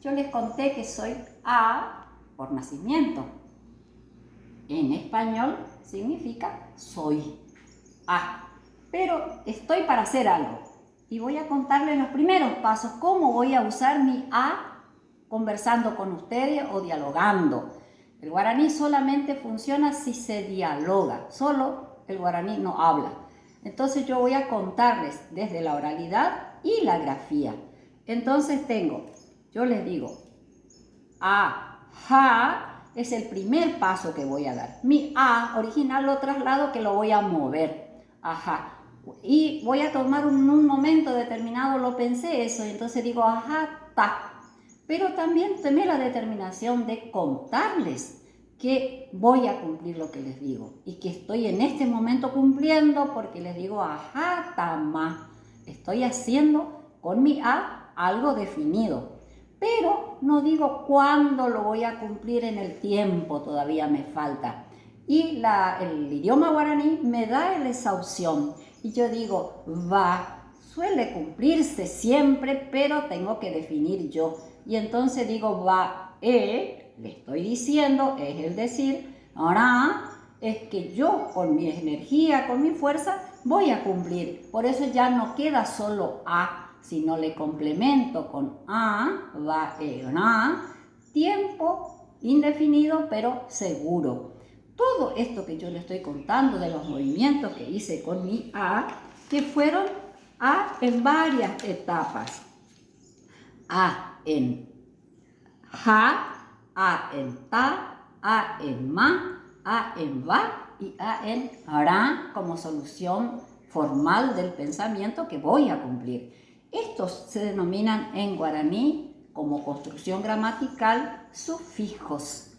Yo les conté que soy A por nacimiento. En español significa soy A. Pero estoy para hacer algo. Y voy a contarles los primeros pasos, cómo voy a usar mi A conversando con ustedes o dialogando. El guaraní solamente funciona si se dialoga, solo el guaraní no habla. Entonces yo voy a contarles desde la oralidad y la grafía. Entonces yo les digo, A, ja, es el primer paso que voy a dar. Mi A original lo traslado, que lo voy a mover. Ajá. Y voy a tomar un momento determinado, lo pensé eso, y entonces digo, ajá, ta. Pero también tomé la determinación de contarles que voy a cumplir lo que les digo y que estoy en este momento cumpliendo porque les digo, ajá, tama. Estoy haciendo con mi A algo definido, pero no digo cuándo lo voy a cumplir en el tiempo, todavía me falta. Y el idioma guaraní me da esa opción y yo digo, va, suele cumplirse siempre, pero tengo que definir yo. Y entonces digo, va, le estoy diciendo, es el decir, ahora es que yo con mi energía, con mi fuerza, voy a cumplir. Por eso ya no queda solo A, sino le complemento con A, va, na, tiempo indefinido pero seguro. Todo esto que yo le estoy contando de los movimientos que hice con mi A, que fueron A en varias etapas. A en ja, A en ta, A en ma, A en va y A en ra como solución formal del pensamiento que voy a cumplir. Estos se denominan en guaraní como construcción gramatical sufijos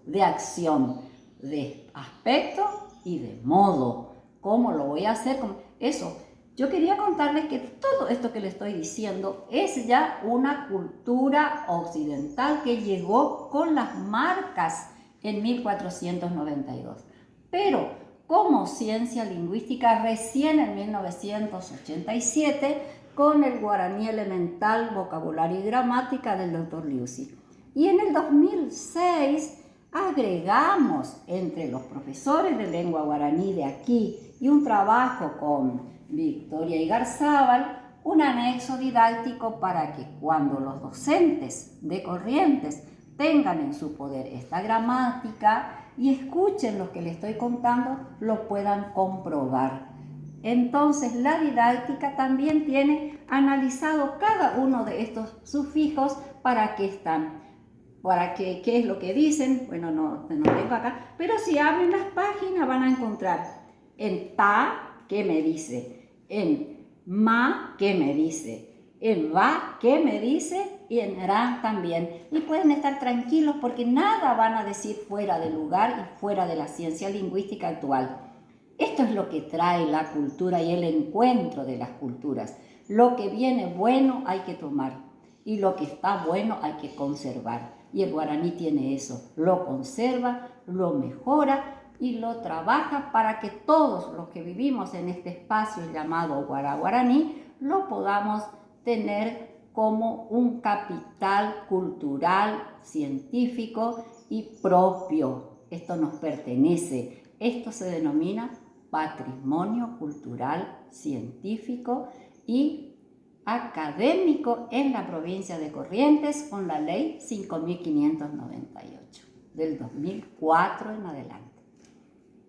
de acción, de aspecto y de modo. ¿Cómo lo voy a hacer? Eso. Yo quería contarles que todo esto que les estoy diciendo es ya una cultura occidental que llegó con las marcas en 1492. Pero como ciencia lingüística recién en 1987 con el guaraní elemental, vocabulario y gramática del Dr. Liuzzi. Y en el 2006 agregamos entre los profesores de lengua guaraní de aquí y un trabajo con Victoria Igarzábal, un anexo didáctico para que cuando los docentes de Corrientes tengan en su poder esta gramática y escuchen lo que les estoy contando, lo puedan comprobar. Entonces la didáctica también tiene analizado cada uno de estos sufijos para qué están, para qué es lo que dicen. Bueno, no tengo acá, pero si abren las páginas van a encontrar en ta, ¿qué me dice? En ma, ¿qué me dice? En va, ¿qué me dice? Y en ra también. Y pueden estar tranquilos porque nada van a decir fuera de lugar y fuera de la ciencia lingüística actual. Esto es lo que trae la cultura y el encuentro de las culturas. Lo que viene bueno hay que tomar y lo que está bueno hay que conservar. Y el guaraní tiene eso, lo conserva, lo mejora y lo trabaja para que todos los que vivimos en este espacio llamado guaraní lo podamos tener como un capital cultural, científico y propio. Esto nos pertenece. Esto se denomina patrimonio cultural, científico y académico en la provincia de Corrientes con la ley 5.598 del 2004 en adelante.